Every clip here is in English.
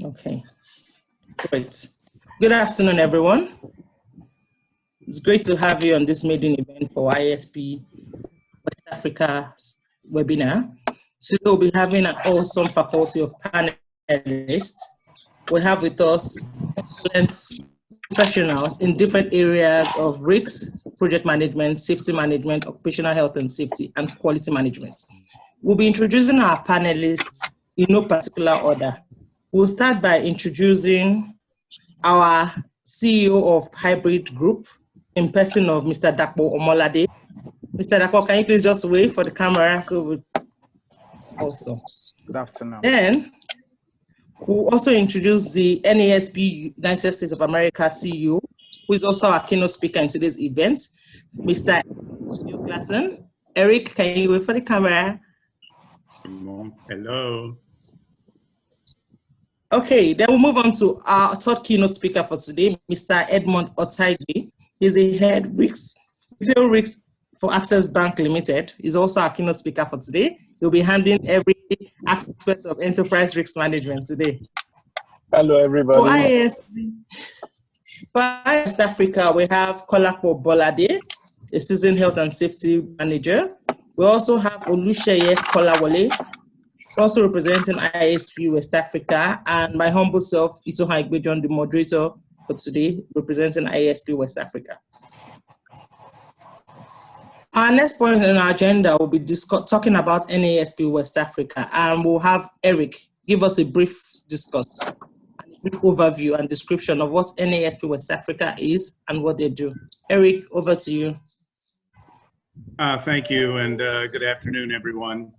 Okay, great. Good afternoon, everyone. It's great to have you on this maiden event for IASP West Africa webinar. Today we'll be having an awesome faculty of panelists. We have with us excellent professionals in different areas of risks, project management, safety management, occupational health and safety, and quality management. We'll be introducing our panelists in no particular order. We'll start by introducing our CEO of Hybrid Group in person of Mr. Dapo Omolade. Mr. Dapo, can you please just wait for the camera? So also. Good afternoon. Then we'll also introduce the NASP United States of America CEO, who is also our keynote speaker in today's event, Mr. Eric. Eric, can you wait for the camera? Hello. Okay, then we'll move on to our third keynote speaker for today, Mr. Edmund Otaigbe. He's a head retail risk for Access Bank Limited. He's also our keynote speaker for today. He'll be handling every aspect of enterprise risk management today. Hello, everybody. For IASP Africa, we have Kolapo Bolade, a seasoned health and safety manager. We also have Oluseye Kolawole, also representing IASP West Africa, and my humble self, Itohan, the moderator for today, representing IASP West Africa. Our next point on our agenda will be talking about NASP West Africa, and we'll have Eric give us a brief overview and description of what NASP West Africa is and what they do. Eric, over to you. Thank you, and good afternoon, everyone.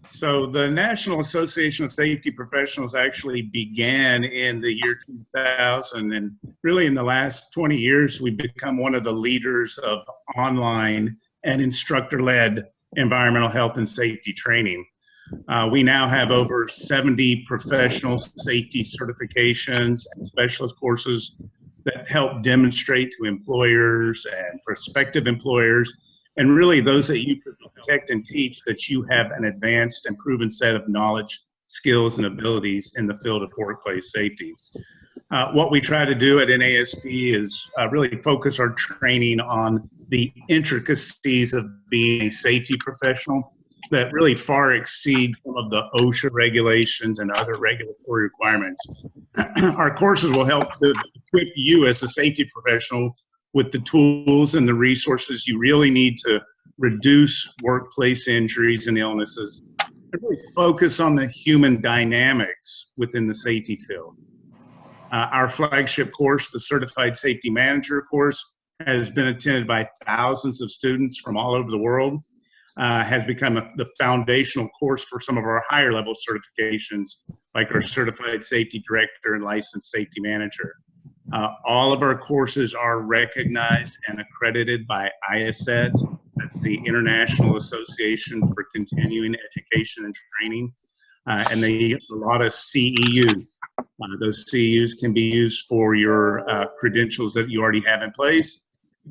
So the National Association of Safety Professionals actually began in the year 2000, and really in the last 20 years, we've become one of the leaders of online and instructor-led environmental health and safety training. We now have over 70 professional safety certifications and specialist courses that help demonstrate to employers and prospective employers, and really those that you protect and teach, that you have an advanced and proven set of knowledge, skills, and abilities in the field of workplace safety. What we try to do at NASP is really focus our training on the intricacies of being a safety professional that really far exceed some of the OSHA regulations and other regulatory requirements. Our courses will help to equip you as a safety professional with the tools and the resources you really need to reduce workplace injuries and illnesses, and really focus on the human dynamics within the safety field. Our flagship course, the Certified Safety Manager course, has been attended by thousands of students from all over the world, has become the foundational course for some of our higher level certifications, like our Certified Safety Director and Licensed Safety Manager. All of our courses are recognized and accredited by IASET. That's the International Association for Continuing Education and Training. And they use a lot of CEUs. Those CEUs can be used for your credentials that you already have in place.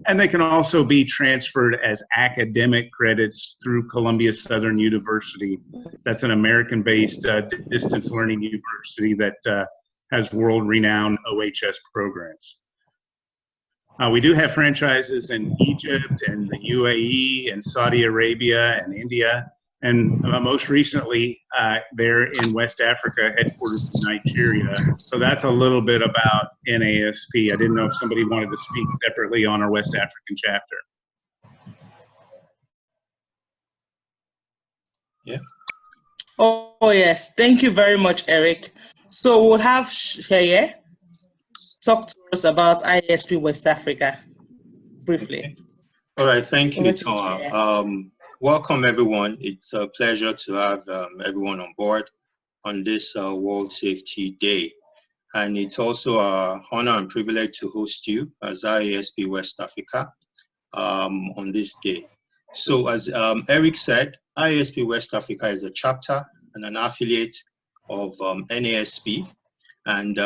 And they can also be transferred as academic credits through Columbia Southern University. That's an American-based distance learning university that has world-renowned OHS programs. We do have franchises in Egypt and the UAE and Saudi Arabia and India, and most recently there in West Africa, headquarters in Nigeria. So that's a little bit about NASP. I didn't know if somebody wanted to speak separately on our West African chapter. Yeah. Oh yes, thank you very much, Eric. So we'll have Seye talk to us about IASP West Africa briefly. Okay. All right, thank you, Itohan. Welcome, everyone. It's a pleasure to have everyone on board on this World Safety Day. And it's also an honor and privilege to host you as IASP West Africa on this day. So as Eric said, IASP West Africa is a chapter and an affiliate of NASP. And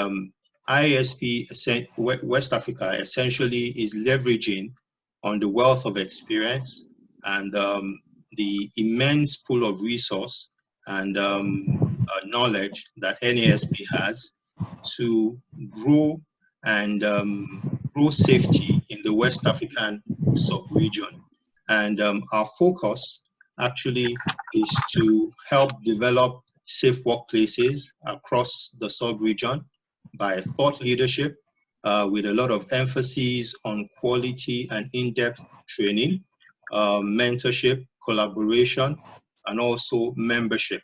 IASP West Africa essentially is leveraging on the wealth of experience and the immense pool of resource and knowledge that NASP has to grow and grow safety in the West African sub-region. And our focus actually is to help develop safe workplaces across the sub-region by thought leadership, with a lot of emphasis on quality and in-depth training, mentorship, collaboration, and also membership.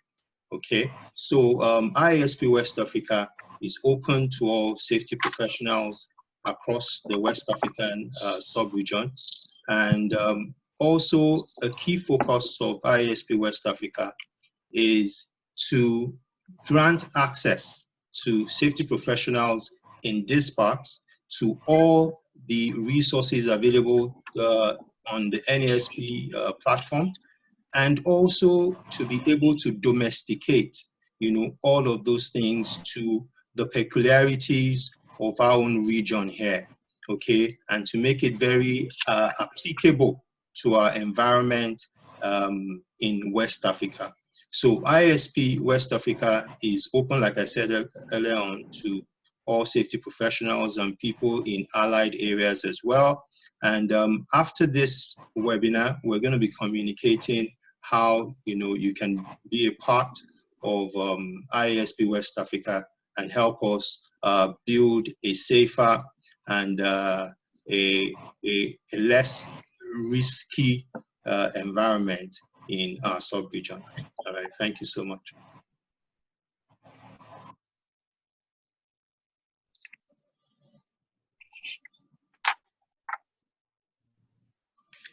Okay, so IASP West Africa is open to all safety professionals across the West African sub-region. And also a key focus of IASP West Africa is to grant access to safety professionals in this part to all the resources available on the NASP platform, and also to be able to domesticate, all of those things to the peculiarities of our own region here, okay, and to make it very applicable to our environment in West Africa. So IASP West Africa is open, like I said earlier on, to all safety professionals and people in allied areas as well. And after this webinar, we're going to be communicating how you can be a part of IASP West Africa and help us build a safer and a less risky environment in our sub-region. All right, thank you so much.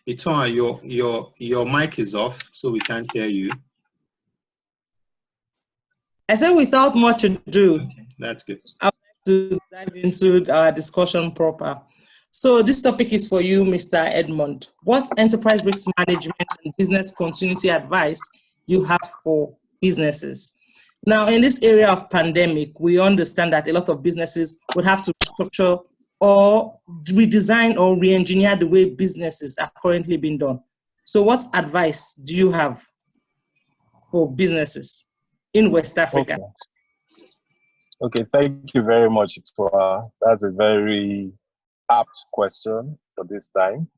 Itohan, your mic is off, so we can't hear you. I said without much ado, okay, that's good. I would like to dive into our discussion proper. So this topic is for you, Mr. Edmund. What enterprise risk management and business continuity advice you have for businesses? Now, in this area of pandemic, we understand that a lot of businesses would have to structure or redesign or re-engineer the way businesses are currently being done. So what advice do you have for businesses in West Africa? Okay, thank you very much, Itohan. That's a very apt question for this time.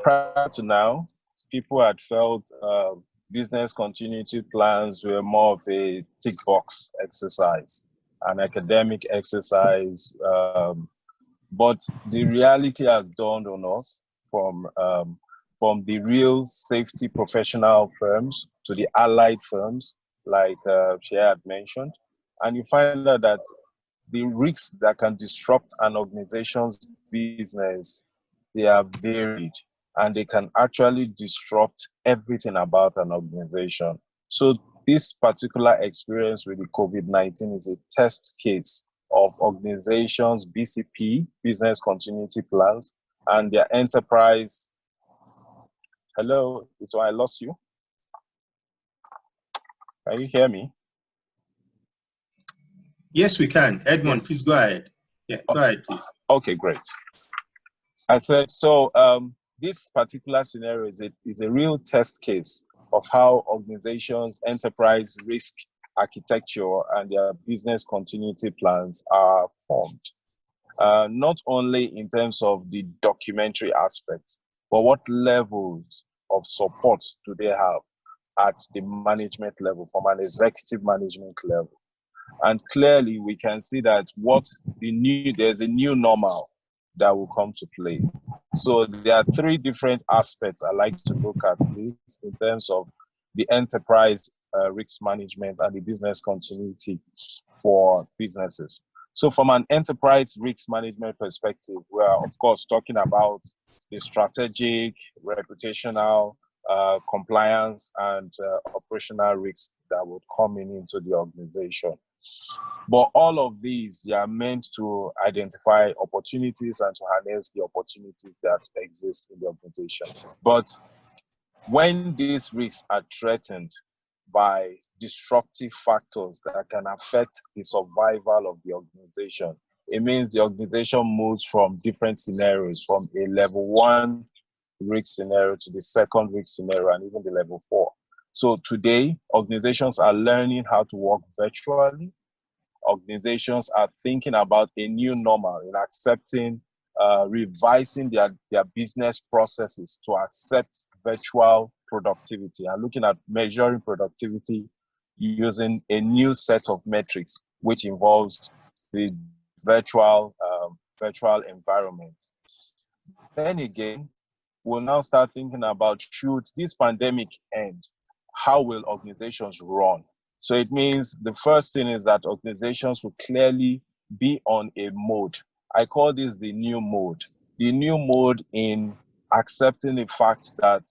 Prior to now, people had felt business continuity plans were more of a tick box exercise, an academic exercise, but the reality has dawned on us from the real safety professional firms to the allied firms, like Seye had mentioned, and you find out that the risks that can disrupt an organization's business, they are varied, and they can actually disrupt everything about an organization. So this particular experience with the COVID-19 is a test case of organizations' BCP, business continuity plans, and their enterprise. Hello, I lost you. Can you hear me? Yes, we can. Edmund, Yes. Please go ahead. Yeah, go ahead, please. Okay, great. I said, so this particular scenario is a real test case of how organizations' enterprise risk architecture and their business continuity plans are formed. Not only in terms of the documentary aspects, but what levels of support do they have at the management level, from an executive management level. And clearly we can see that there's a new normal that will come to play. So there are three different aspects I like to look at this in terms of the enterprise risk management and the business continuity for businesses. So from an enterprise risk management perspective, we're of course talking about the strategic, reputational, compliance, and operational risks that would come into the organization. But all of these, they are meant to identify opportunities and to harness the opportunities that exist in the organization. But when these risks are threatened by disruptive factors that can affect the survival of the organization, it means the organization moves from different scenarios, from a level 1 risk scenario to the second risk scenario and even the level 4. So today, organizations are learning how to work virtually, organizations are thinking about a new normal in accepting, revising their business processes to accept virtual productivity and looking at measuring productivity using a new set of metrics, which involves the virtual environment. Then again, we'll now start thinking about, should this pandemic end, how will organizations run? So it means the first thing is that organizations will clearly be on a mode. I call this the new mode. The new mode in accepting the fact that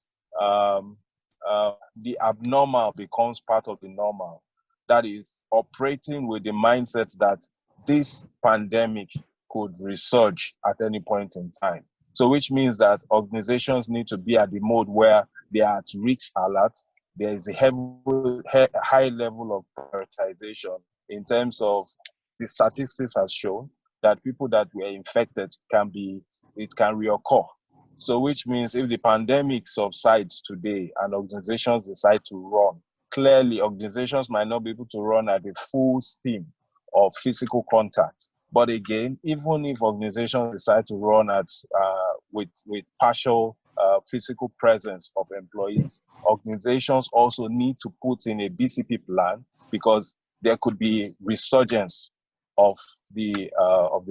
the abnormal becomes part of the normal. That is, operating with the mindset that this pandemic could resurge at any point in time. So which means that organizations need to be at the mode where they are at risk alert. There is a high level of prioritization in terms of the statistics has shown that people that were infected can reoccur. So which means if the pandemic subsides today and organizations decide to run, clearly organizations might not be able to run at the full steam of physical contact. But again, even if organizations decide to run at with partial physical presence of employees, organizations also need to put in a BCP plan because there could be resurgence of the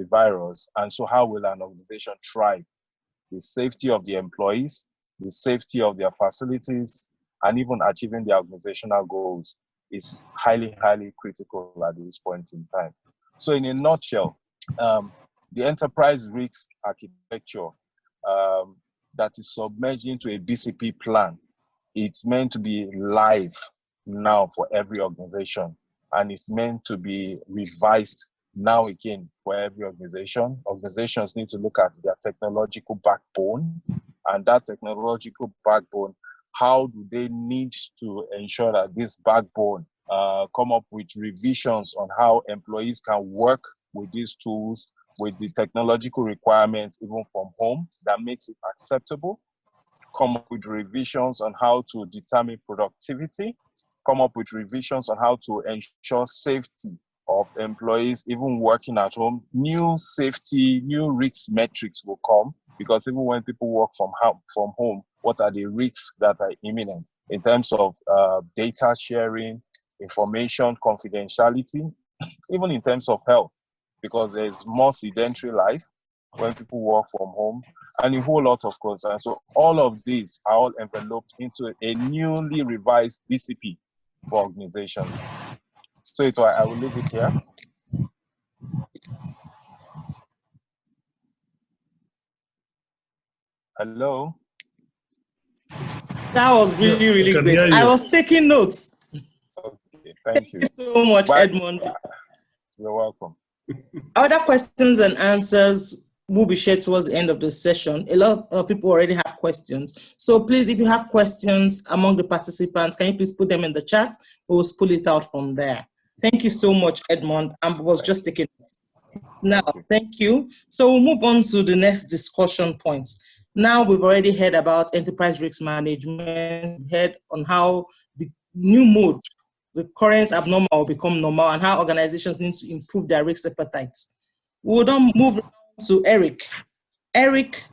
virus. And so how will an organization thrive? The safety of the employees, the safety of their facilities, and even achieving their organizational goals is highly, highly critical at this point in time. So in a nutshell, the enterprise risk architecture that is submerged into a BCP plan, it's meant to be live now for every organization, and it's meant to be revised now again for every organization. Organizations need to look at their technological backbone, and that technological backbone, how do they need to ensure that this backbone come up with revisions on how employees can work with these tools, with the technological requirements, even from home, that makes it acceptable. Come up with revisions on how to determine productivity, come up with revisions on how to ensure safety of employees, even working at home. New safety, new risk metrics will come, because even when people work from home, what are the risks that are imminent in terms of data sharing, information confidentiality, even in terms of health, because there's more sedentary life when people work from home, and a whole lot of concerns. So all of these are all enveloped into a newly revised BCP for organizations. So I will leave it here. Hello? That was really, really great. I was taking notes. Okay, thank you. Thank you so much, Edmund. You're welcome. Other questions and answers will be shared towards the end of the session. A lot of people already have questions. So please, if you have questions among the participants, can you please put them in the chat? We'll pull it out from there. Thank you so much, Edmund. I was just taking notes. Now, thank you. So we'll move on to the next discussion points. Now we've already heard about enterprise risk management, heard on how the new mode, the current abnormal will become normal, and how organizations need to improve their risk appetite. We'll then move on to Eric. Eric,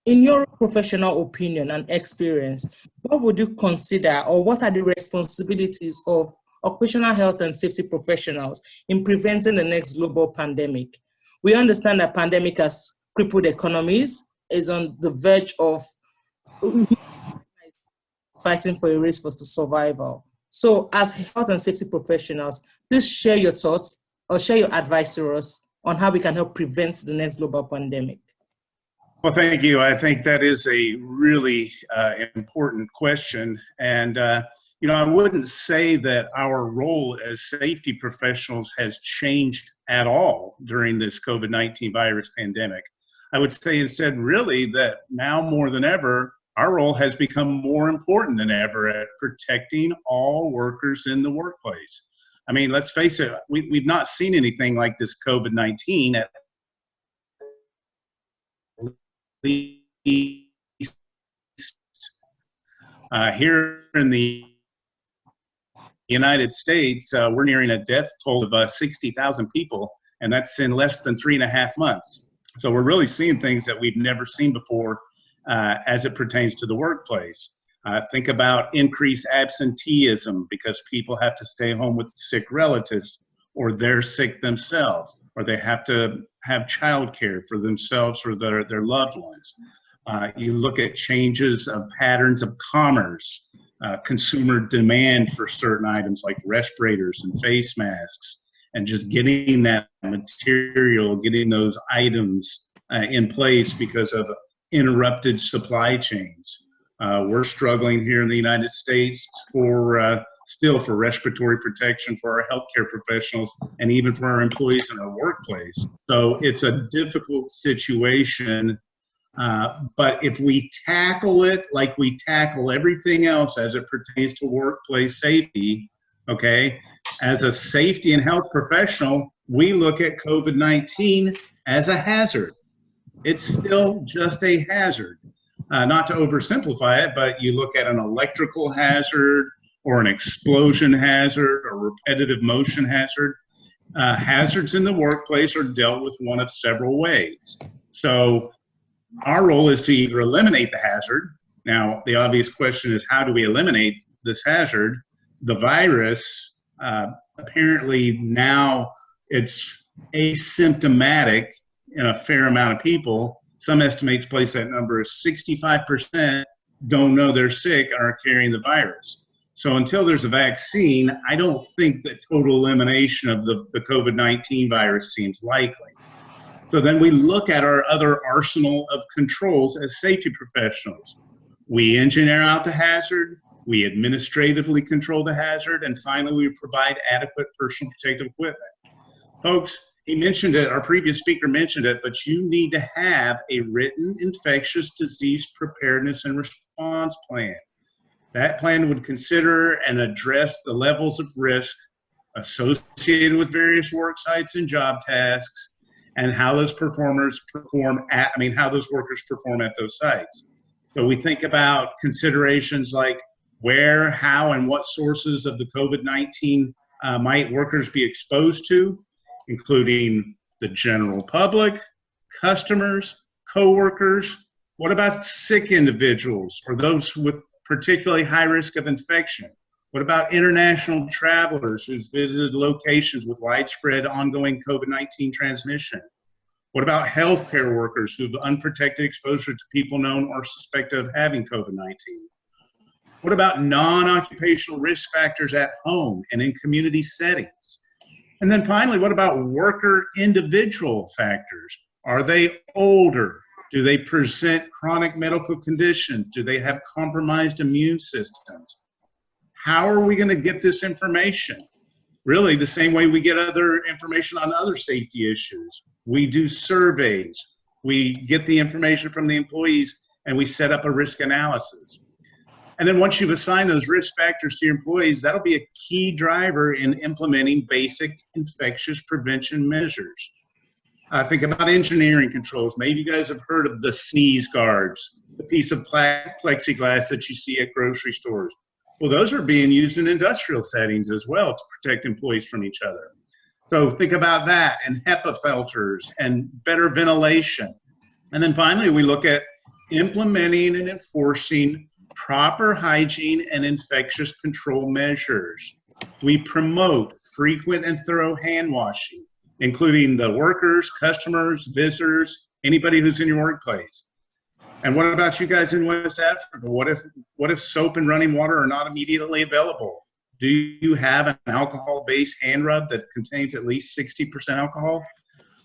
in your professional opinion and experience, what would you consider, or what are the responsibilities of occupational health and safety professionals in preventing the next global pandemic? We understand that pandemic has crippled economies, is on the verge of fighting for a race for survival. So as health and safety professionals, please share your thoughts or share your advice to us on how we can help prevent the next global pandemic. Well, thank you. I think that is a really important question. And, you know, I wouldn't say that our role as safety professionals has changed at all during this COVID-19 virus pandemic. I would say instead really that now more than ever, our role has become more important than ever at protecting all workers in the workplace. I mean, let's face it, we've not seen anything like this COVID-19 at least here in the United States, we're nearing a death toll of 60,000 people, and that's in less than 3.5 months. So we're really seeing things that we've never seen before as it pertains to the workplace. Think about increased absenteeism because people have to stay home with sick relatives, or they're sick themselves, or they have to have childcare for themselves or their loved ones. You look at changes of patterns of commerce, consumer demand for certain items like respirators and face masks, and just getting that material, getting those items in place because of interrupted supply chains. We're struggling here in the United States still for respiratory protection for our healthcare professionals and even for our employees in our workplace. So it's a difficult situation, but if we tackle it like we tackle everything else as it pertains to workplace safety, okay, as a safety and health professional, we look at COVID-19 as a hazard. It's still just a hazard. Not to oversimplify it, but you look at an electrical hazard or an explosion hazard or repetitive motion hazard. Hazards in the workplace are dealt with one of several ways. So our role is to either eliminate the hazard. Now, the obvious question is, how do we eliminate this hazard? The virus, apparently now it's asymptomatic in a fair amount of people. Some estimates place that number as 65% don't know they're sick and are carrying the virus. So until there's a vaccine, I don't think that total elimination of the COVID-19 virus seems likely. So then we look at our other arsenal of controls as safety professionals. We engineer out the hazard, we administratively control the hazard, and finally we provide adequate personal protective equipment. Folks, he mentioned it, our previous speaker mentioned it, but you need to have a written infectious disease preparedness and response plan. That plan would consider and address the levels of risk associated with various work sites and job tasks, and how those performers perform at, how those workers perform at those sites. So we think about considerations like where, how, and what sources of the COVID-19 might workers be exposed to, including the general public, customers, coworkers. What about sick individuals or those with particularly high risk of infection? What about international travelers who've visited locations with widespread ongoing COVID-19 transmission? What about healthcare workers who have unprotected exposure to people known or suspected of having COVID-19? What about non-occupational risk factors at home and in community settings? And then finally, what about worker individual factors? Are they older? Do they present chronic medical conditions? Do they have compromised immune systems? How are we going to get this information? Really, the same way we get other information on other safety issues. We do surveys, we get the information from the employees, and we set up a risk analysis. And then once you've assigned those risk factors to your employees, that'll be a key driver in implementing basic infectious prevention measures. Think about engineering controls. Maybe you guys have heard of the sneeze guards, the piece of plexiglass that you see at grocery stores. Well, those are being used in industrial settings as well to protect employees from each other. So think about that, and HEPA filters and better ventilation. And then finally, we look at implementing and enforcing proper hygiene and infectious control measures. We promote frequent and thorough hand washing, including the workers, customers, visitors, anybody who's in your workplace. And what about you guys in West Africa? What if soap and running water are not immediately available? Do you have an alcohol-based hand rub that contains at least 60% alcohol?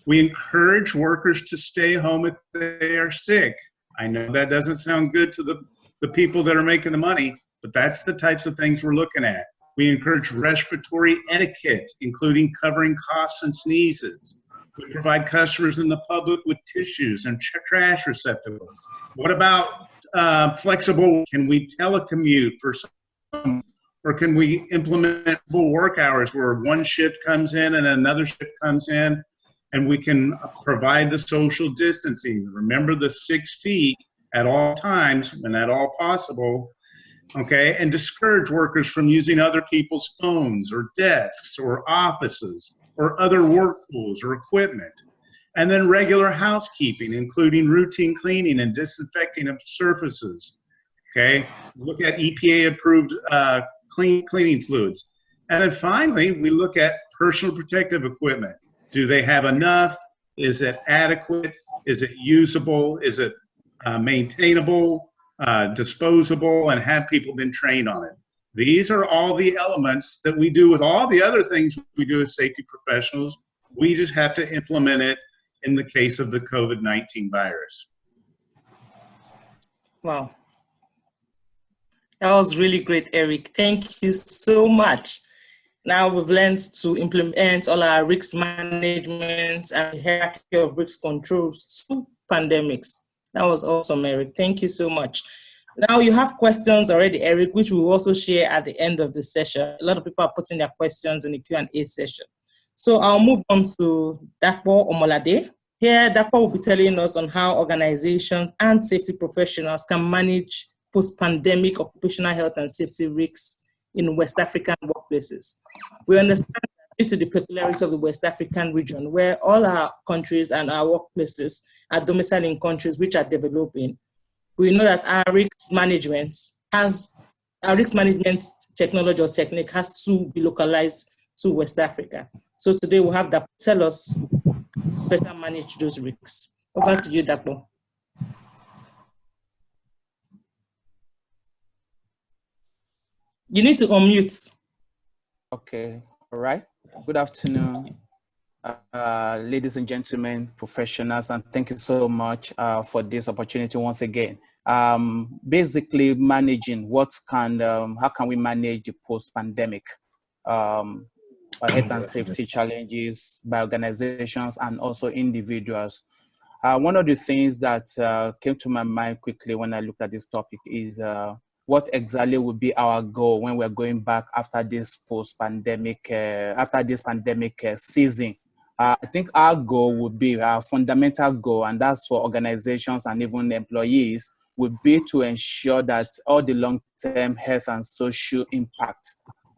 We encourage workers to stay home if they are sick. I know that doesn't sound good to the people that are making the money, but that's the types of things we're looking at. We encourage respiratory etiquette, including covering coughs and sneezes. We provide customers and the public with tissues and trash receptacles. What about flexible? Can we telecommute for some, or can we implement full work hours where one shift comes in and another shift comes in, and we can provide the social distancing? Remember the 6 feet at all times when at all possible. okay, and discourage workers from using other people's phones or desks or offices or other work tools or equipment. And then regular housekeeping, including routine cleaning and disinfecting of surfaces. Okay, look at EPA-approved cleaning fluids. And then finally, we look at personal protective equipment. Do they have enough? Is it adequate? Is it usable? Is it maintainable, disposable, and have people been trained on it? These are all the elements that we do with all the other things we do as safety professionals. We just have to implement it in the case of the COVID-19 virus. Wow. That was really great, Eric. Thank you so much. Now we've learned to implement all our risk management and hierarchy of risk controls to pandemics. That was awesome, Eric. Thank you so much. Now you have questions already, Eric, which we'll also share at the end of the session. A lot of people are putting their questions in the Q&A session. So I'll move on to Dapo Omolade. Here, Dapo will be telling us on how organizations and safety professionals can manage post-pandemic occupational health and safety risks in West African workplaces. We understand that due to the peculiarities of the West African region, where all our countries and our workplaces are domiciled in countries which are developing, we know that our risk management technology or technique has to be localized to West Africa. So today we'll have Dapo tell us better manage those risks. Over to you, Dapo. You need to unmute. Okay, all right. Good afternoon, ladies and gentlemen, professionals, and thank you so much for this opportunity once again. Basically managing how can we manage the post-pandemic health and safety challenges by organizations and also individuals. One of the things that came to my mind quickly when I looked at this topic is what exactly would be our goal when we're going back after this post-pandemic, season. I think our goal would be, our fundamental goal, and that's for organizations and even employees, would be to ensure that all the long-term health and social impact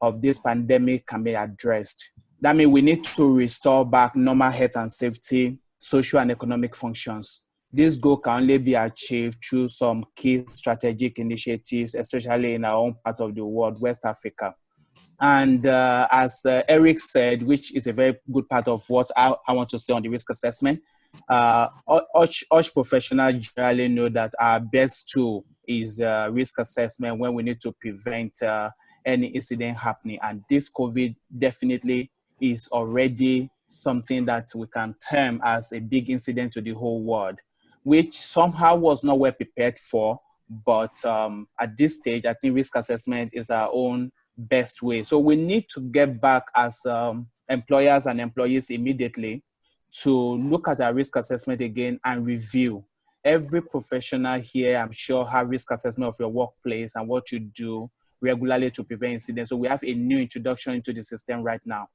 of this pandemic can be addressed. That means we need to restore back normal health and safety, social and economic functions. This goal can only be achieved through some key strategic initiatives, especially in our own part of the world, West Africa. And as Eric said, which is a very good part of what I want to say on the risk assessment, all professionals generally know that our best tool is risk assessment when we need to prevent any incident happening. And this COVID definitely is already something that we can term as a big incident to the whole world, which somehow was not well prepared for. But at this stage, I think risk assessment is our own best way. So we need to get back as employers and employees immediately to look at our risk assessment again and review. Every professional here, I'm sure, have risk assessment of your workplace and what you do regularly to prevent incidents. So we have a new introduction into the system right now.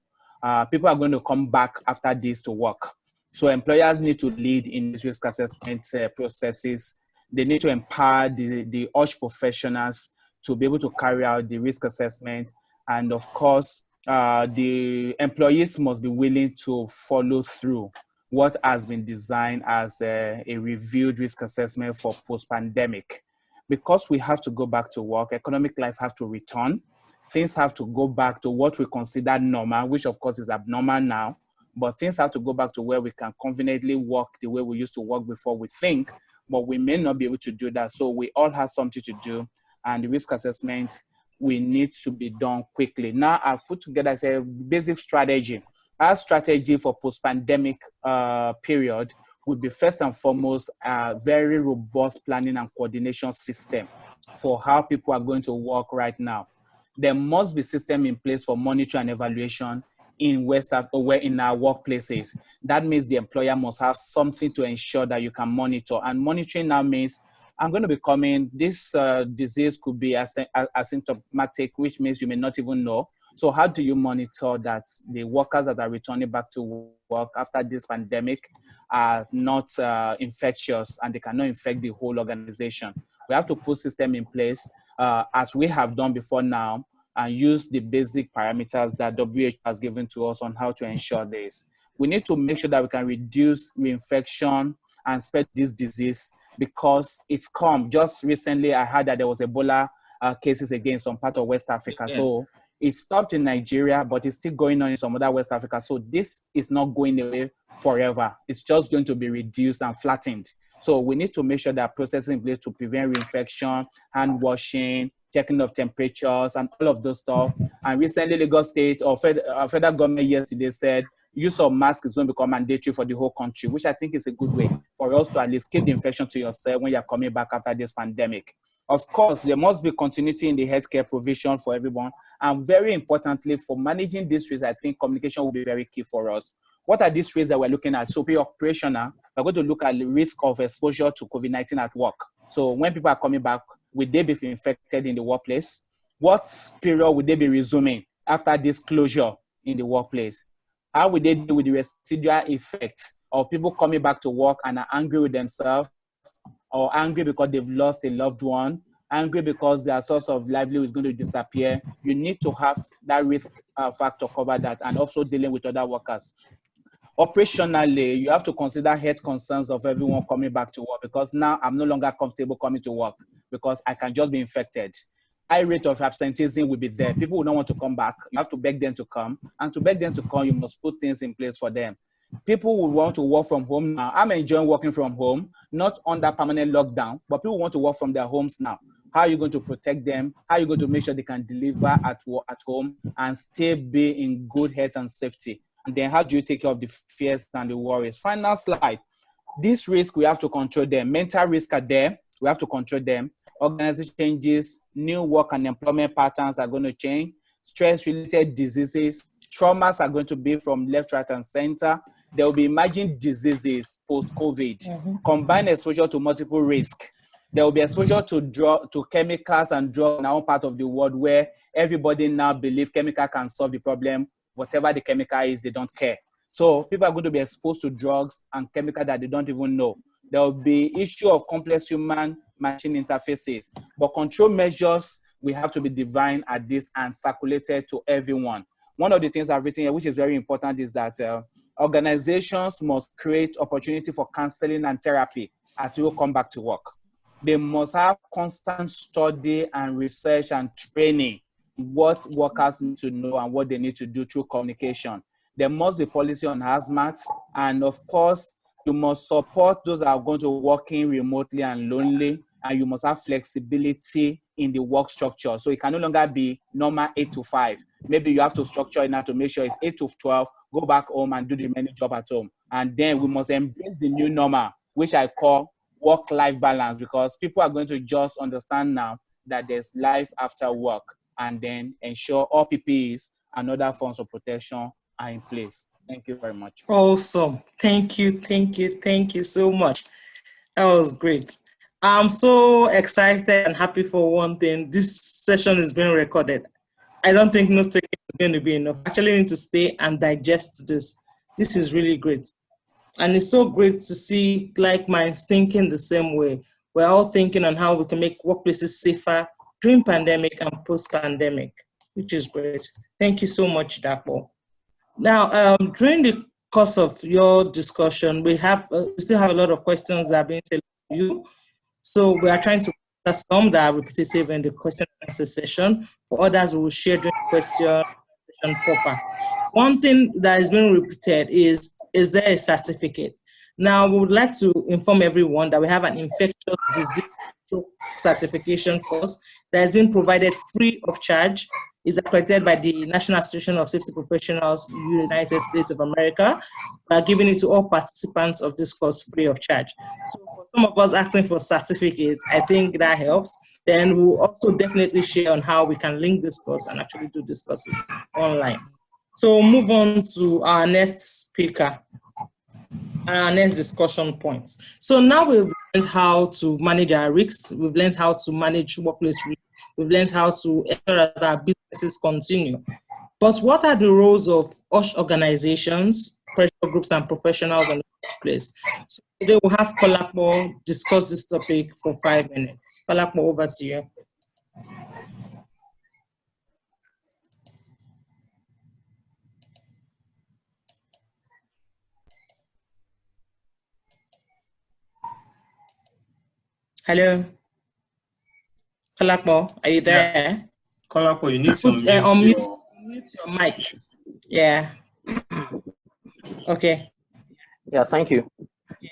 People are going to come back after this to work. So employers need to lead in these risk assessment processes. They need to empower the OSH professionals to be able to carry out the risk assessment. And of course, the employees must be willing to follow through what has been designed as a reviewed risk assessment for post-pandemic. Because we have to go back to work, economic life have to return, things have to go back to what we consider normal, which of course is abnormal now, but things have to go back to where we can conveniently work the way we used to work before we think, but we may not be able to do that. So we all have something to do, and the risk assessment we need to be done quickly. Now I've put together as a basic strategy. Our strategy for post-pandemic period would be first and foremost a very robust planning and coordination system for how people are going to work right now. There must be system in place for monitoring and evaluation in in our workplaces. That means the employer must have something to ensure that you can monitor. And monitoring now means I'm going to be coming, this disease could be asymptomatic, which means you may not even know. So how do you monitor that the workers that are returning back to work after this pandemic are not infectious and they cannot infect the whole organization? We have to put system in place. as we have done before now, and use the basic parameters that WHO has given to us on how to ensure this. We need to make sure that we can reduce reinfection and spread this disease, because it's come. Just recently, I heard that there was Ebola cases again in some part of West Africa. Yeah. So it stopped in Nigeria, but it's still going on in some other West Africa. So this is not going away forever. It's just going to be reduced and flattened. So we need to make sure that processes in place to prevent reinfection, hand washing, checking of temperatures, and all of those stuff. And recently, Lagos State or federal government yesterday said use of masks is going to become mandatory for the whole country, which I think is a good way for us to at least keep the infection to yourself when you're coming back after this pandemic. Of course, there must be continuity in the healthcare provision for everyone. And very importantly, for managing this risk, I think communication will be very key for us. What are these risks that we're looking at? So pre-operational, we're going to look at the risk of exposure to COVID-19 at work. So when people are coming back, will they be infected in the workplace? What period would they be resuming after this closure in the workplace? How will they deal with the residual effects of people coming back to work and are angry with themselves, or angry because they've lost a loved one, angry because their source of livelihood is going to disappear? You need to have that risk factor cover that, and also dealing with other workers. Operationally, you have to consider health concerns of everyone coming back to work, because now I'm no longer comfortable coming to work because I can just be infected. High rate of absenteeism will be there. People will not want to come back. You have to beg them to come. And to beg them to come, you must put things in place for them. People will want to work from home now. I'm enjoying working from home, not under permanent lockdown, but people want to work from their homes now. How are you going to protect them? How are you going to make sure they can deliver at home and still be in good health and safety? And then how do you take care of the fears and the worries? Final slide. This risk, we have to control them. Mental risk are there. We have to control them. Organization changes, new work and employment patterns are going to change. Stress-related diseases, traumas are going to be from left, right, and center. There will be emerging diseases post-COVID. Combined exposure to multiple risks. There will be exposure to chemicals and drugs in our own part of the world, where everybody now believes chemical can solve the problem. Whatever the chemical is, they don't care. So people are going to be exposed to drugs and chemicals that they don't even know. There will be issue of complex human-machine interfaces. But control measures, we have to be defined at this and circulated to everyone. One of the things I've written here, which is very important, is that organizations must create opportunity for counseling and therapy as people come back to work. They must have constant study and research and training, what workers need to know and what they need to do through communication. There must be policy on hazmat, and of course, you must support those that are going to working remotely and lonely, and you must have flexibility in the work structure. So it can no longer be normal 8 to 5. Maybe you have to structure it now to make sure it's 8 to 12, go back home and do the remaining job at home. And then we must embrace the new normal, which I call work-life balance, because people are going to just understand now that there's life after work, and then ensure all PPEs and other forms of protection are in place. Thank you very much. Awesome. Thank you so much. That was great. I'm so excited and happy for one thing. This session is being recorded. I don't think note taking is going to be enough. I actually need to stay and digest this. This is really great. And it's so great to see like minds thinking the same way. We're all thinking on how we can make workplaces safer during pandemic and post-pandemic, which is great. Thank you so much, Dapo. Now, during the course of your discussion, we still have a lot of questions that are being sent to you. So we are trying to answer some that are repetitive in the question and answer session. For others, we will share during the question session proper. One thing that is being repeated is there a certificate? Now, we would like to inform everyone that we have an infectious disease certification course that has been provided free of charge. Is accredited by the National Association of Safety Professionals, United States of America, giving it to all participants of this course free of charge. So for some of us asking for certificates, I think that helps. Then we'll also definitely share on how we can link this course and actually do this courses online. So move on to our next speaker, our next discussion points. So now we've learned how to manage our risks. We've learned how to manage workplace risks. We've learned how to ensure that our businesses continue. But what are the roles of us organizations, pressure groups, and professionals in the workplace? So today we'll have Kolapo discuss this topic for 5 minutes. Kolapo, over to you. Hello, Kolapo, are you there? Yeah. Kolapo, you need to unmute your mic. Yeah. Okay. Yeah, thank you.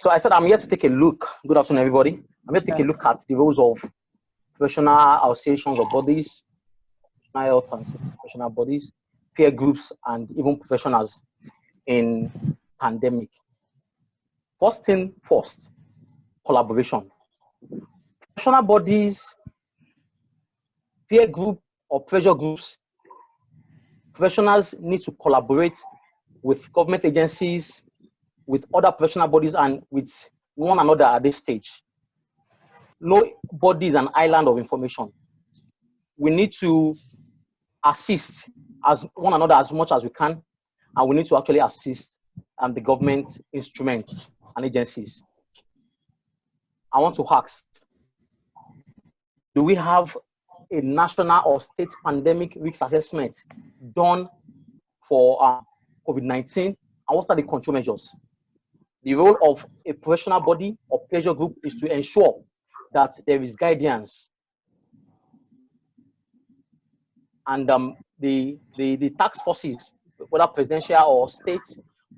So I said I'm here to take a look. Good afternoon, everybody. I'm here to take a look at the roles of professional associations or bodies, health and professional bodies, peer groups, and even professionals in pandemic. First thing first, collaboration. Professional bodies, peer group or pressure groups, professionals need to collaborate with government agencies, with other professional bodies, and with one another at this stage. Nobody is an island of information. We need to assist as one another as much as we can, and we need to actually assist the government instruments and agencies. I want to ask, do we have a national or state pandemic risk assessment done for COVID-19, and what are the control measures? The role of a professional body or pressure group is to ensure that there is guidance, and the task forces, whether presidential or state,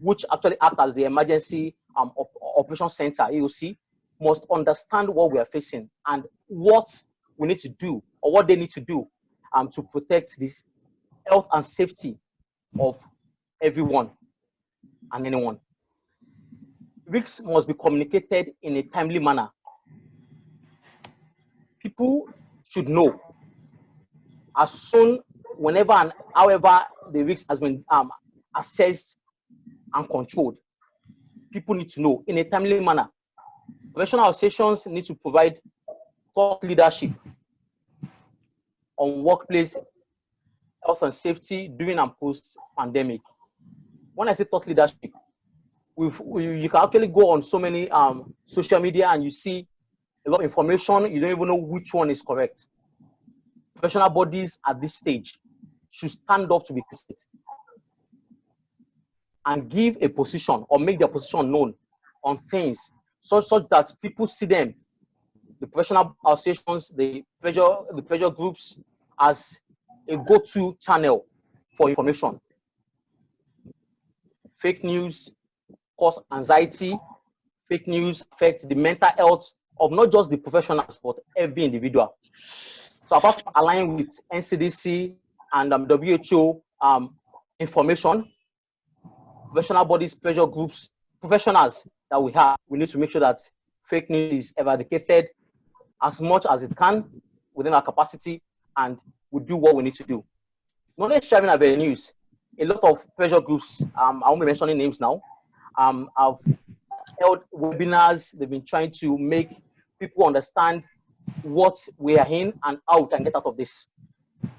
which actually act as the emergency operation center, EOC, must understand what we are facing and what we need to do or what they need to do to protect this health and safety of everyone and anyone. Risks must be communicated in a timely manner. People should know as soon, whenever and however the risk has been assessed and controlled. People need to know in a timely manner. Professional associations need to provide thought leadership on workplace health and safety during and post-pandemic. When I say thought leadership, you can actually go on so many social media and you see a lot of information, you don't even know which one is correct. Professional bodies at this stage should stand up to be critical and give a position or make their position known on things such that people see them, the professional associations, the pressure groups, as a go-to channel for information. Fake news cause anxiety. Fake news affects the mental health of not just the professionals, but every individual. So apart from aligning with NCDC and WHO information, professional bodies, pressure groups, professionals that we have, we need to make sure that fake news is eradicated as much as it can within our capacity, and we do what we need to do. Knowledge sharing avenues. A lot of pressure groups, I won't be mentioning names now, have held webinars. They've been trying to make people understand what we are in and how we can get out of this.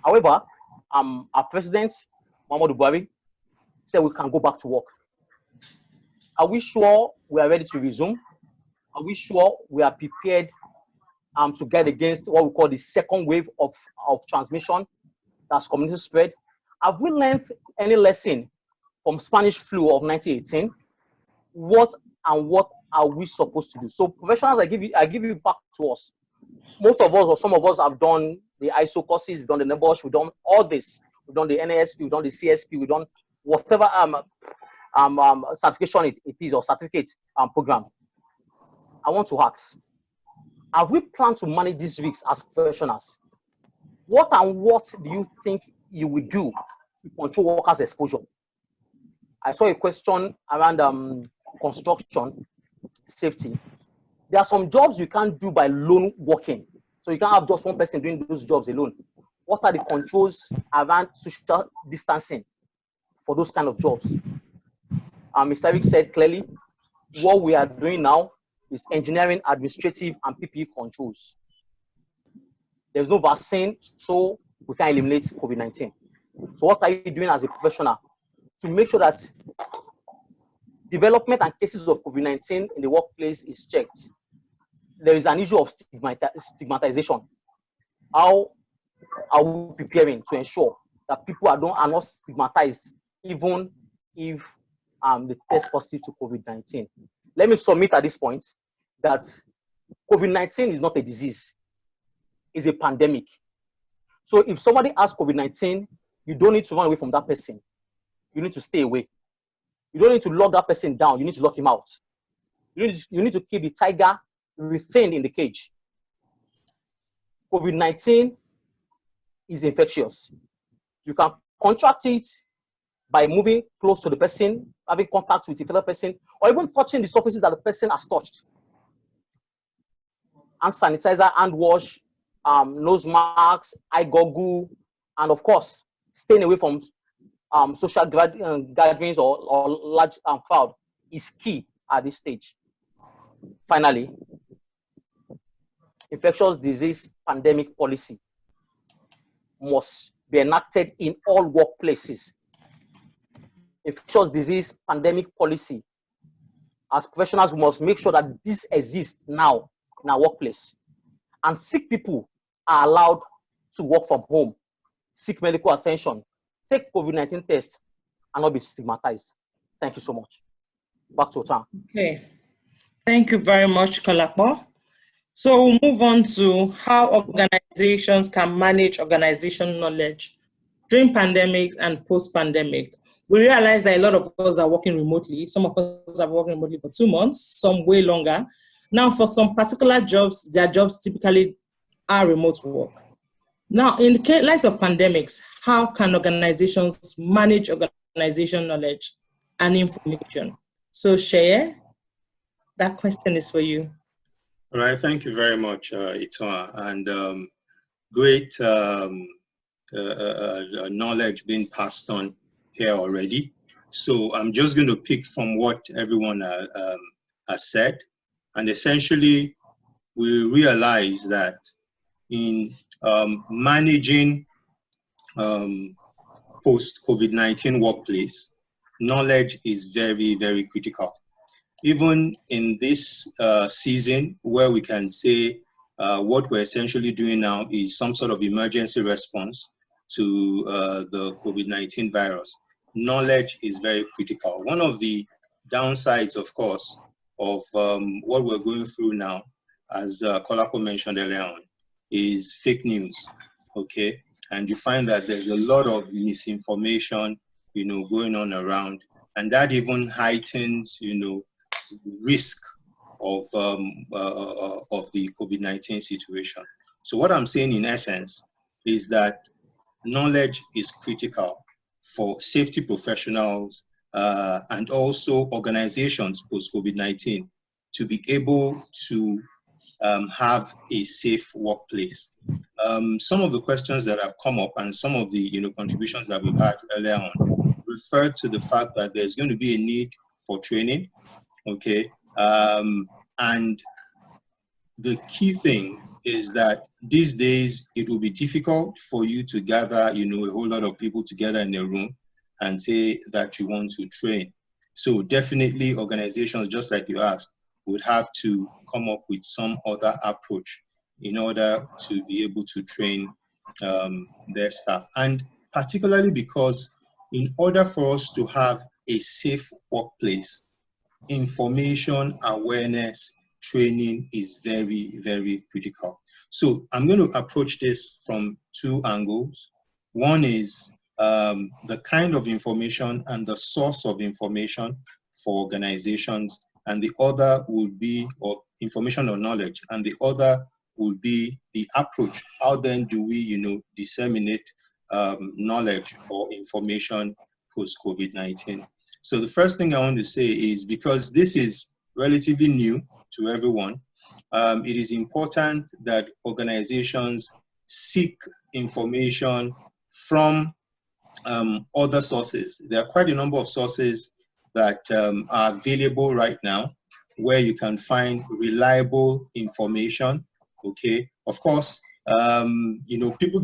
However, our president, Muhammadu Buhari, said we can go back to work. Are we sure we are ready to resume? Are we sure we are prepared to guard against what we call the second wave of transmission that's community spread? Have we learned any lesson from Spanish flu of 1918? What are we supposed to do? So professionals, I give you back to us. Most of us, or some of us, have done the ISO courses, we've done the NASP, we've done all this. We've done the NASP, we've done the CSP, we've done whatever certification it is, or certificate program. I want to ask, have we planned to manage these risks as professionals? What do you think you will do to control workers' exposure? I saw a question around construction safety. There are some jobs you can't do by lone working. So you can't have just one person doing those jobs alone. What are the controls around social distancing for those kind of jobs? Mr. Rick said clearly, what we are doing now is engineering, administrative, and PPE controls. There's no vaccine, so we can eliminate COVID-19. So what are you doing as a professional to make sure that development and cases of COVID-19 in the workplace is checked? There is an issue of stigmatization. How are we preparing to ensure that people are not stigmatized, even if they test positive to COVID-19? Let me submit at this point that COVID-19 is not a disease, it's a pandemic. So if somebody has COVID-19, you don't need to run away from that person. You need to stay away. You don't need to lock that person down. You need to lock him out. You need to keep the tiger retained in the cage. COVID-19 is infectious. You can contract it by moving close to the person, having contact with the fellow person, or even touching the surfaces that the person has touched. Hand sanitizer, hand wash, nose masks, eye goggle, and of course, staying away from social gatherings or large crowd is key at this stage. Finally, infectious disease pandemic policy must be enacted in all workplaces. Infectious disease pandemic policy, as professionals, we must make sure that this exists now in our workplace. And sick people are allowed to work from home, seek medical attention, take COVID-19 test, and not be stigmatized. Thank you so much. Back to Itohan. Okay. Thank you very much, Kolapo. So we'll move on to how organizations can manage organization knowledge during pandemics and post-pandemic. We realize that a lot of us are working remotely. Some of us are working remotely for 2 months, some way longer. Now, for some particular jobs, their jobs typically are remote work. Now, in the light of pandemics, how can organizations manage organization knowledge and information? So, Seye, that question is for you. All right, thank you very much, Itohan, and great knowledge being passed on here already. So I'm just going to pick from what everyone has said, and essentially we realize that in managing post-COVID-19 workplace, knowledge is very, very critical. Even in this season where we can say what we're essentially doing now is some sort of emergency response to the COVID-19 virus, knowledge is very critical. One of the downsides, of course, of what we're going through now, as Kolapo mentioned earlier on, is fake news, okay? And you find that there's a lot of misinformation, going on around, and that even heightens, risk of the COVID-19 situation. So what I'm saying in essence is that knowledge is critical for safety professionals and also organizations post-COVID-19 to be able to have a safe workplace. Some of the questions that have come up and some of the contributions that we've had earlier on refer to the fact that there's going to be a need for training. Okay, and the key thing is that these days it will be difficult for you to gather, a whole lot of people together in a room and say that you want to train. So definitely organizations, just like you asked, would have to come up with some other approach in order to be able to train their staff. And particularly because in order for us to have a safe workplace, information awareness training is very, very critical. So I'm going to approach this from two angles. One is the kind of information and the source of information for organizations, and the other would be information or knowledge, and the other would be the approach. How then do we, disseminate knowledge or information post-COVID-19? So the first thing I want to say is, because this is relatively new to everyone, it is important that organizations seek information from other sources. There are quite a number of sources that are available right now where you can find reliable information, okay? Of course, a lot of people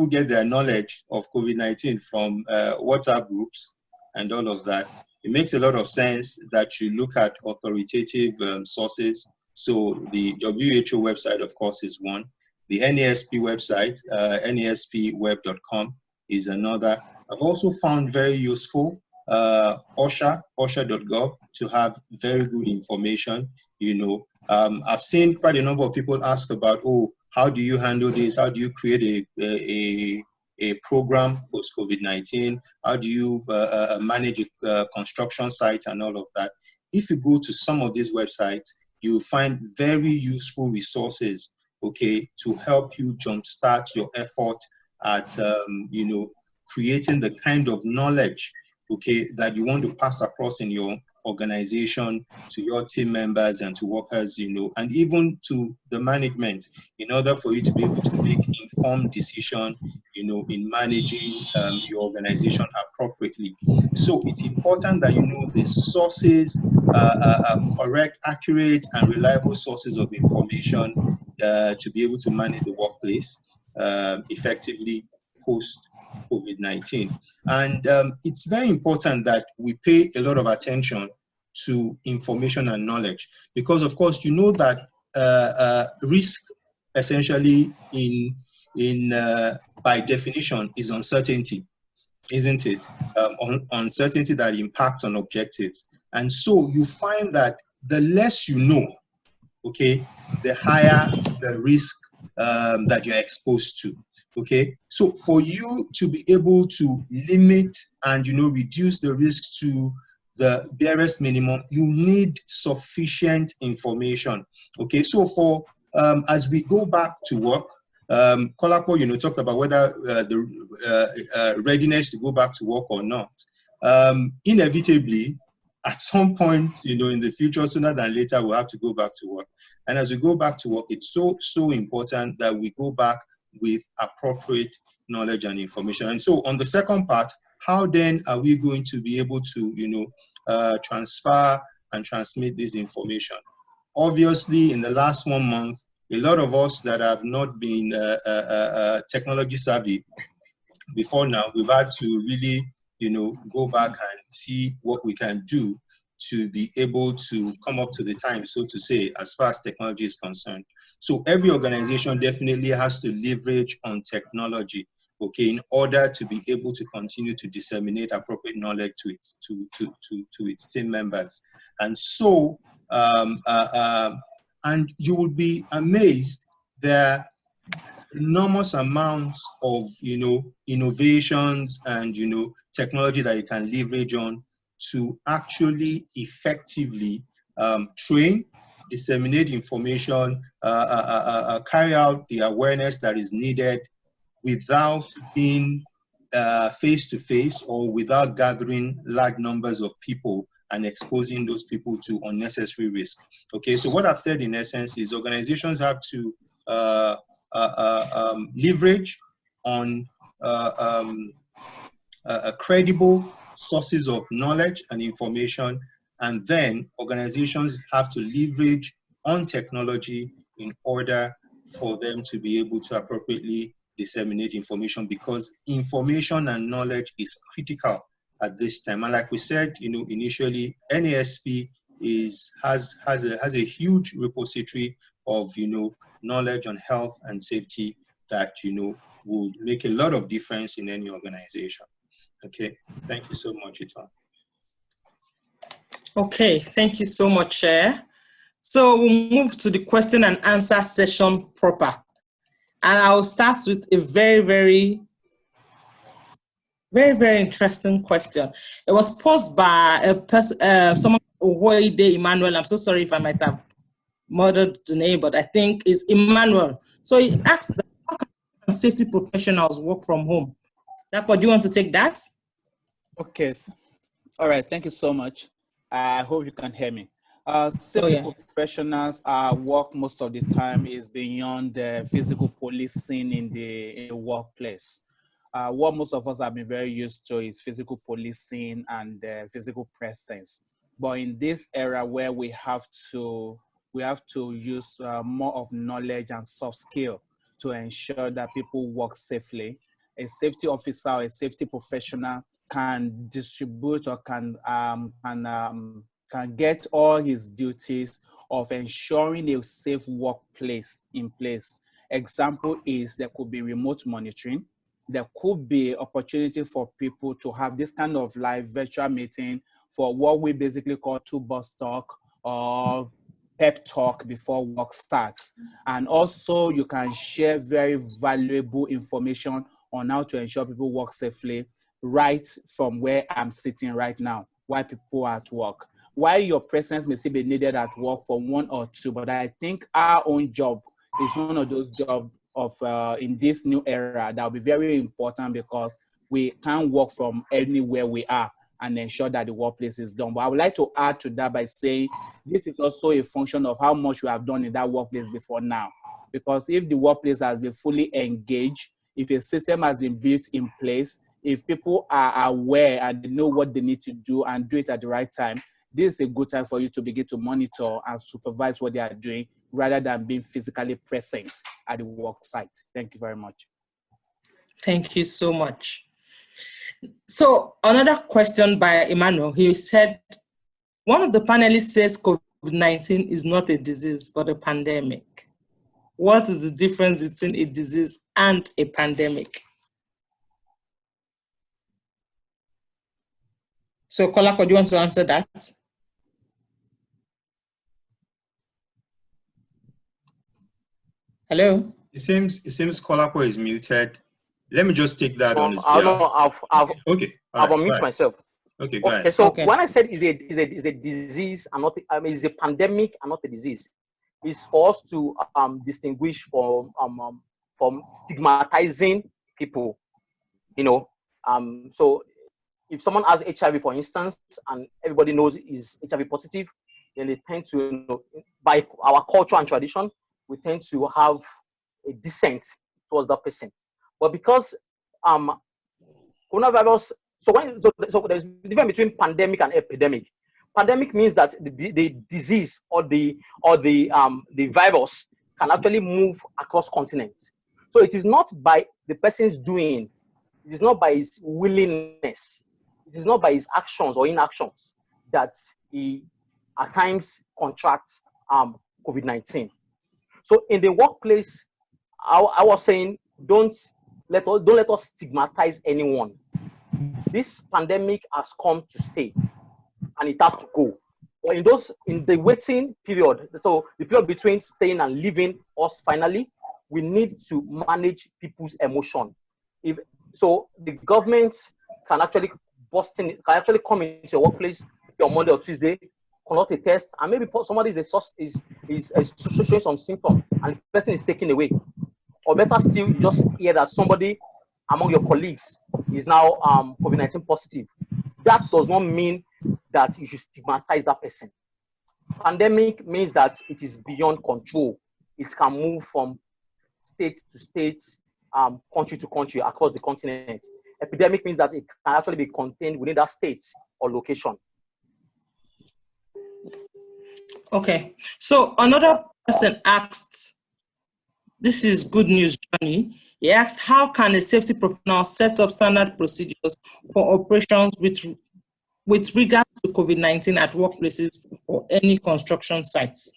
get their knowledge of COVID-19 from WhatsApp groups and all of that. It makes a lot of sense that you look at authoritative sources. So the WHO website, of course, is one. The NASP website, naspweb.com is another. I've also found very useful osha.gov to have very good information. I've seen quite a number of people ask about, oh, how do you handle this? How do you create a program post COVID-19? How do you manage a construction site and all of that? If you go to some of these websites, you'll find very useful resources, okay, to help you jumpstart your effort at, creating the kind of knowledge, okay, that you want to pass across in your organization to your team members and to workers, and even to the management, in order for you to be able to make informed decision, in managing your organization appropriately. So it's important that you know the sources, correct, accurate, and reliable sources of information to be able to manage the workplace effectively post COVID-19. And it's very important that we pay a lot of attention to information and knowledge, because of course, you know that risk essentially by definition is uncertainty, isn't it? Uncertainty that impacts on objectives. And so you find that the less you know, okay, the higher the risk that you're exposed to. Okay, so for you to be able to limit and reduce the risk to the barest minimum, you need sufficient information. Okay, so for as we go back to work, Kolapo, talked about whether the readiness to go back to work or not. Inevitably, at some point, in the future, sooner than later, we'll have to go back to work. And as we go back to work, it's so important that we go back with appropriate knowledge and information. And so on the second part, how then are we going to be able to, transfer and transmit this information? Obviously, in the last 1 month, a lot of us that have not been technology savvy before now, we've had to really, go back and see what we can do to be able to come up to the time, so to say, as far as technology is concerned. So every organization definitely has to leverage on technology, okay, in order to be able to continue to disseminate appropriate knowledge to its team members. And so, and you will be amazed that enormous amounts of innovations and technology that you can leverage on to actually effectively train, disseminate information, carry out the awareness that is needed without being face-to-face or without gathering large numbers of people and exposing those people to unnecessary risk. Okay, so what I've said in essence is organizations have to leverage on credible sources of knowledge and information, and then organizations have to leverage on technology in order for them to be able to appropriately disseminate information, because information and knowledge is critical at this time. And like we said, initially, NASP has a huge repository of knowledge on health and safety that would make a lot of difference in any organization. Okay, thank you so much, Itohan. Okay, thank you so much, Chair. So we'll move to the question and answer session proper. And I'll start with a very, very interesting question. It was posed by a person, someone, Ohoide Emmanuel. I'm so sorry if I might have murdered the name, but I think it's Emmanuel. So he asked, how can safety professionals work from home? Dapo, do you want to take that? Okay. All right. Thank you so much. I hope you can hear me. Safety professionals work most of the time is beyond the physical policing in the workplace. What most of us have been very used to is physical policing and physical presence. But in this era where we have to use more of knowledge and soft skill to ensure that people work safely, a safety officer or a safety professional can distribute or can get all his duties of ensuring a safe workplace in place, Example is there could be remote monitoring. There could be opportunity for people to have this kind of live virtual meeting for what we basically call two-bus talk or pep talk before work starts. And also you can share very valuable information on how to ensure people work safely right from where I'm sitting right now, while people are at work. While your presence may still be needed at work for 1 or 2, but I think our own job is one of those jobs of in this new era that will be very important, because we can work from anywhere we are and ensure that the workplace is done. But I would like to add to that by saying this is also a function of how much we have done in that workplace before now. Because if the workplace has been fully engaged, if a system has been built in place, if people are aware and they know what they need to do and do it at the right time, this is a good time for you to begin to monitor and supervise what they are doing, rather than being physically present at the work site. Thank you very much. Thank you so much. So another question by Emmanuel, he said, one of the panelists says COVID-19 is not a disease, but a pandemic. What is the difference between a disease and a pandemic? So Kolapo, do you want to answer that? Hello? It seems Kolapo is muted. Let me just take that on his behalf. I've unmuted myself. Okay, go ahead. Okay, so when I said is a disease and not is a pandemic and not a disease, is for us to distinguish from stigmatizing people. You know, so if someone has HIV, for instance, and everybody knows is HIV positive, then they tend to, you know, by our culture and tradition, we tend to have a dissent towards that person. But because coronavirus, so there's a difference between pandemic and epidemic. Pandemic means that the disease or the virus can actually move across continents. So it is not by the person's doing, it is not by his willingness, it is not by his actions or inactions that he at times contracts COVID-19. So in the workplace, I was saying, don't let us stigmatize anyone. This pandemic has come to stay, and it has to go. But in the waiting period, so the period between staying and leaving us finally, we need to manage people's emotion. So the government can actually come into your workplace on Monday or Tuesday, conduct a test, and maybe somebody is showing some symptom, and the person is taken away. Or better still, you just hear that somebody among your colleagues is now COVID-19 positive. That does not mean that you should stigmatize that person. Pandemic means that it is beyond control. It can move from state to state, country to country, across the continent. Epidemic means that it can actually be contained within that state or location. Okay, so another person asked, this is good news, Johnny. He asked, how can a safety professional set up standard procedures for operations with regards to COVID-19 at workplaces or any construction sites?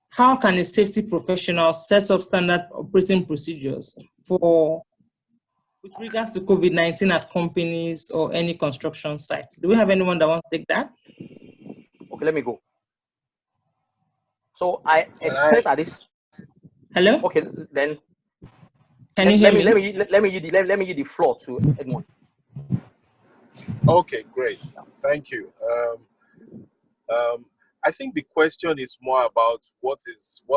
How can a safety professional set up standard operating procedures with regards to COVID-19 at companies or any construction sites? Do we have anyone that wants to take that? Okay, let me go. So I expect that this. Hello? Okay, then. Can you hear me? Let me give the floor to Edmund. Okay, great. Thank you. I think the question is more about what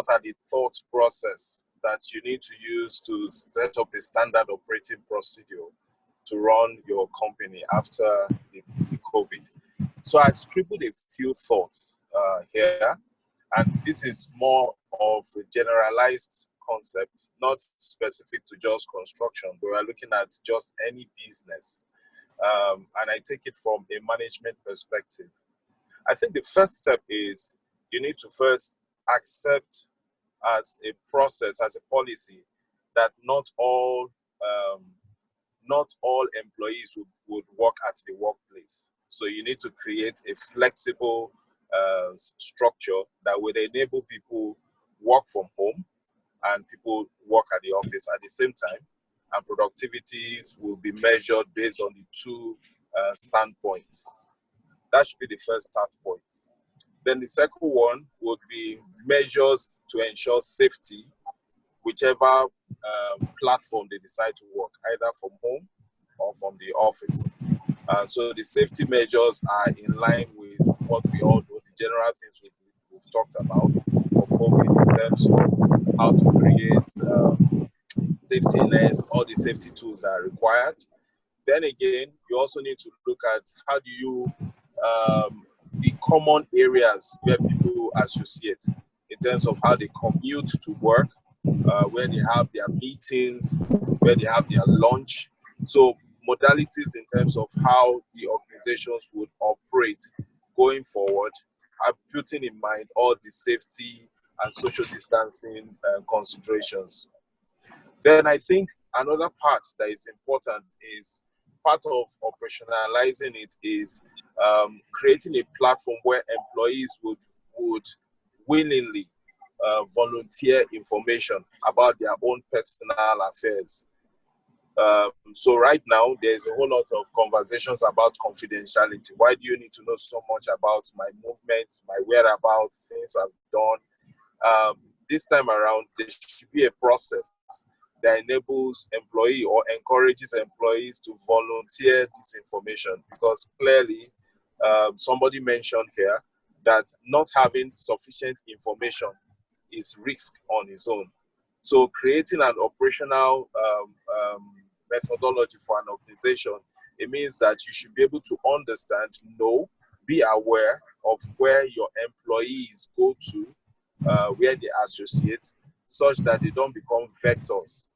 are the thought process that you need to use to set up a standard operating procedure to run your company after the COVID. So I scribbled a few thoughts here, and this is more of a generalized concept, not specific to just construction, but we're looking at just any business. And I take it from a management perspective. I think the first step is you need to first accept as a process, as a policy, that not all employees would work at the workplace. So you need to create a flexible structure that would enable people work from home and people work at the office at the same time. And productivities will be measured based on the two standpoints. That should be the first start point. Then the second one would be measures to ensure safety, whichever platform they decide to work, either from home or from the office. So the safety measures are in line with what we all know, the general things we've talked about for COVID in terms of how to create safety nets, all the safety tools that are required. Then again, you also need to look at how do you, the common areas where people associate in terms of how they commute to work, where they have their meetings, where they have their lunch. So modalities in terms of how the organizations would operate going forward are putting in mind all the safety and social distancing considerations. Then I think another part that is important is part of operationalizing it is creating a platform where employees would willingly volunteer information about their own personal affairs. So right now, there's a whole lot of conversations about confidentiality. Why do you need to know so much about my movements, my whereabouts, things I've done? This time around, there should be a process that enables employee or encourages employees to volunteer this information, because clearly somebody mentioned here that not having sufficient information is risk on its own. So creating an operational methodology for an organization, it means that you should be able to understand, know, be aware of where your employees go to, where they associate, such that they don't become vectors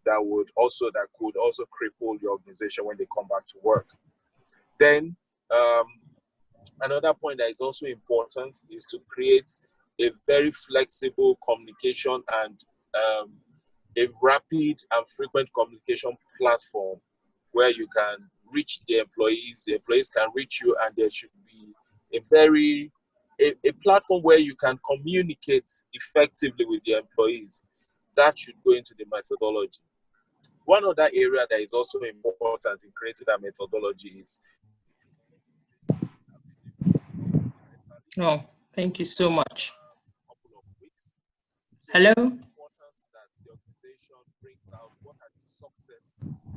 that could also cripple the organization when they come back to work. Then another point that is also important is to create a very flexible communication and a rapid and frequent communication platform where you can reach the employees can reach you, and there should be a platform where you can communicate effectively with the employees. That should go into the methodology. One other area that is also important in creating that methodology is... Oh, thank you so much. Hello? It's important that the organization brings out what are the successes.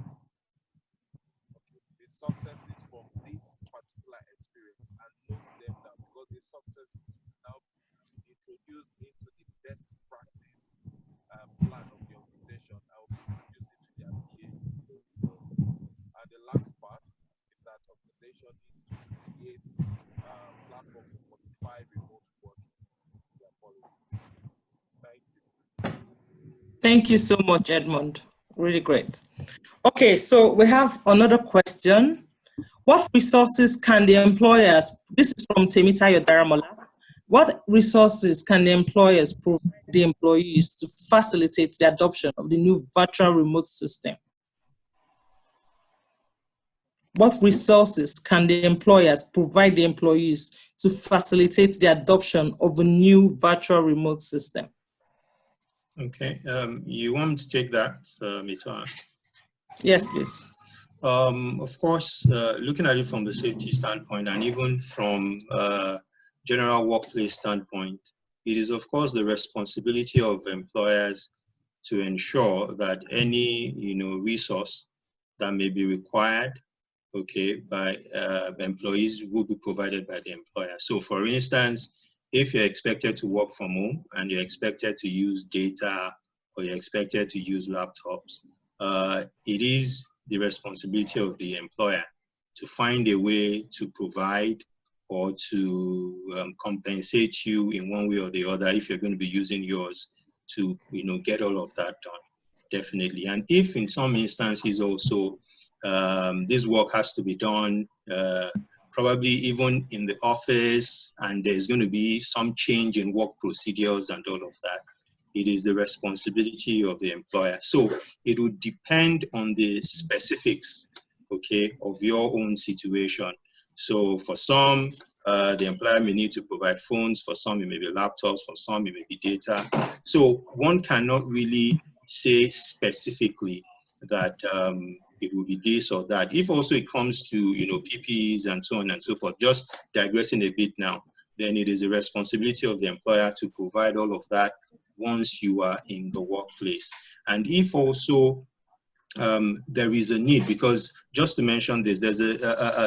The successes from this particular experience, and note them down, because the successes now introduced into the best practice plan of the organization. I will introduce it to their PA going forward. And the last part is that organization needs to create a platform to fortify remote working in their policies. Thank you. Thank you so much, Edmund. Really great. Okay, so we have another question. What resources can the employers, this is from Temitayo Daramola, what resources can the employers provide the employees to facilitate the adoption of the new virtual remote system? What resources can the employers provide the employees to facilitate the adoption of a new virtual remote system? Okay, you want me to take that, Itohan? Yes, please. Of course, looking at it from the safety standpoint and even from general workplace standpoint, it is of course the responsibility of employers to ensure that any resource that may be required, okay, by employees will be provided by the employer. So for instance, if you're expected to work from home and you're expected to use data or you're expected to use laptops, it is the responsibility of the employer to find a way to provide or to compensate you in one way or the other if you're going to be using yours to get all of that done, definitely. And if in some instances also this work has to be done probably even in the office, and there's going to be some change in work procedures and all of that, it is the responsibility of the employer. So it would depend on the specifics, okay, of your own situation. So for some, the employer may need to provide phones. For some, it may be laptops. For some, it may be data. So one cannot really say specifically that it will be this or that. If also it comes to, you know, PPEs and so on and so forth, just digressing a bit now, then it is the responsibility of the employer to provide all of that once you are in the workplace. And if also there is a need, because just to mention this, there's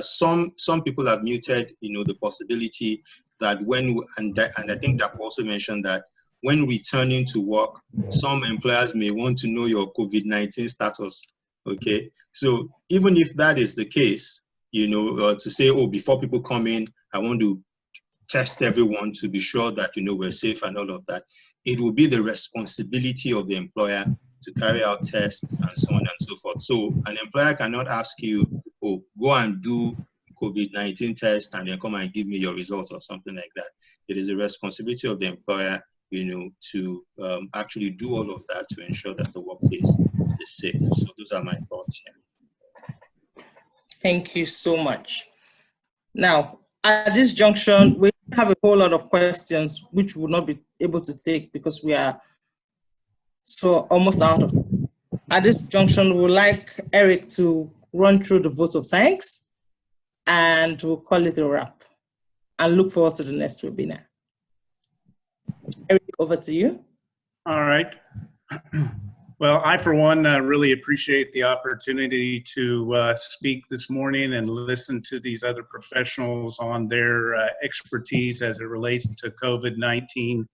some people have muted, you know, the possibility that when, and I think Dapo also mentioned that when returning to work, some employers may want to know your COVID-19 status. Okay, so even if that is the case, you know, to say, oh, before people come in, I want to test everyone to be sure that, you know, we're safe and all of that, it will be the responsibility of the employer to carry out tests and so on and so forth. So an employer cannot ask you, oh, go and do COVID-19 test and then come and give me your results or something like that. It is the responsibility of the employer, you know, to actually do all of that to ensure that the workplace is safe. So those are my thoughts here. Thank you so much. Now, at this junction, we have a whole lot of questions which we'll not be able to take because we are so almost out of time. At this junction, we'd like Eric to run through the vote of thanks and we'll call it a wrap and look forward to the next webinar. Eric, over to you. All right. Well, I, for one, really appreciate the opportunity to speak this morning and listen to these other professionals on their expertise as it relates to COVID-19.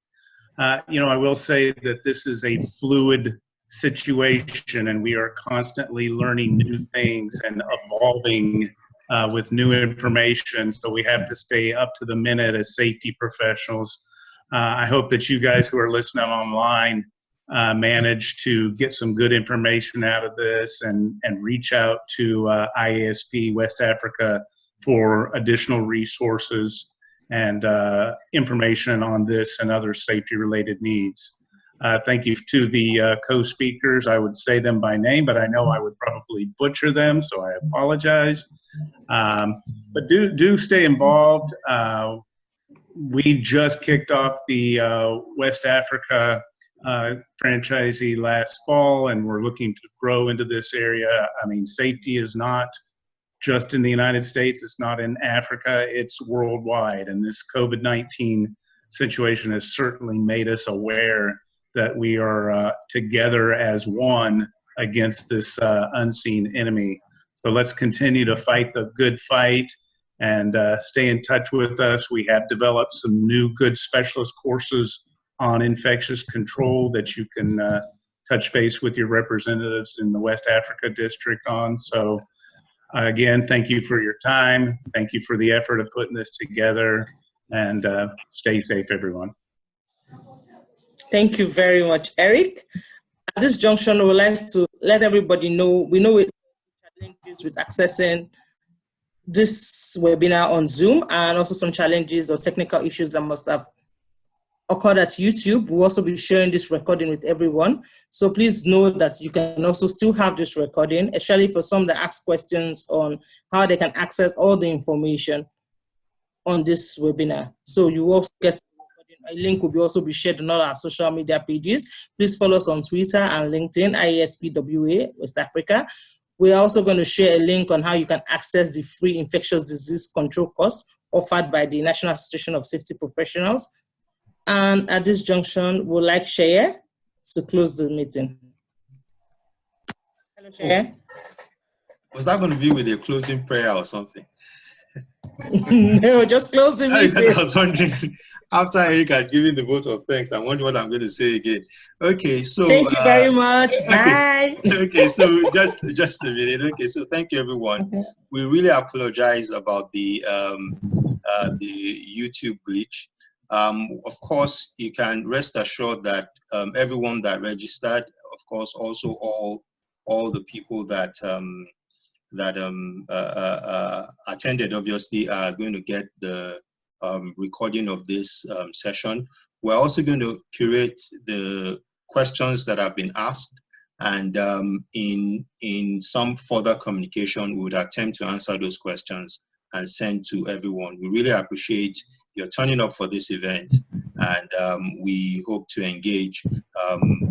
You know, I will say that this is a fluid situation and we are constantly learning new things and evolving with new information. So we have to stay up to the minute as safety professionals. I hope that you guys who are listening online manage to get some good information out of this and reach out to IASP West Africa for additional resources and information on this and other safety related needs. Thank you to the co-speakers. I would say them by name, but I know I would probably butcher them, so I apologize. But do stay involved. We just kicked off the West Africa franchisee last fall, and we're looking to grow into this area. I mean, safety is not just in the United States, it's not in Africa, it's worldwide. And this COVID-19 situation has certainly made us aware that we are together as one against this unseen enemy. So let's continue to fight the good fight and stay in touch with us. We have developed some new good specialist courses on infectious control that you can touch base with your representatives in the West Africa district on. So again, thank you for your time. Thank you for the effort of putting this together, and stay safe, everyone. Thank you very much, Eric. At this junction, we would like to let everybody know, we know it challenges with accessing this webinar on Zoom and also some challenges or technical issues that must have occurred at YouTube. We'll also be sharing this recording with everyone. So please know that you can also still have this recording, especially for some that ask questions on how they can access all the information on this webinar. So you also get a link will also be shared on all our social media pages. Please follow us on Twitter and LinkedIn, IASPWA West Africa. We're also going to share a link on how you can access the free infectious disease control course offered by the National Association of Safety Professionals. And at this junction, we'd like Seye to close the meeting. Hello, Seye. Was that going to be with a closing prayer or something? No, just close the meeting. I was wondering, after Eric had given the vote of thanks, I wonder what I'm going to say again. Okay, so thank you very much. Bye. Okay, so just a minute. Okay, so thank you, everyone. Okay. We really apologize about the YouTube glitch. Of course, you can rest assured that everyone that registered, of course, also all the people that attended, obviously, are going to get the recording of this session. We're also going to curate the questions that have been asked, and in some further communication, we would attempt to answer those questions and send to everyone. We really appreciate your turning up for this event, and we hope to engage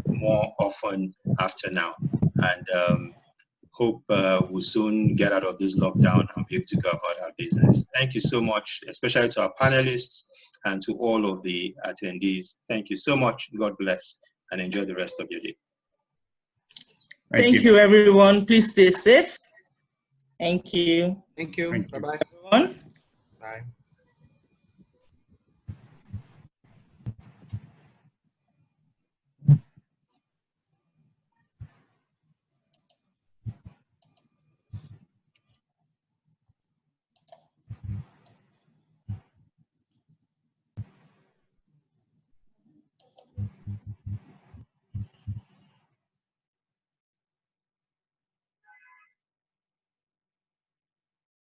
more often after now, and hope we'll soon get out of this lockdown and be able to go about our business. Thank you so much, especially to our panelists and to all of the attendees. Thank you so much. God bless, and enjoy the rest of your day. Thank you, everyone. Please stay safe. Thank you. Thank you. Bye-bye. Everyone. Bye.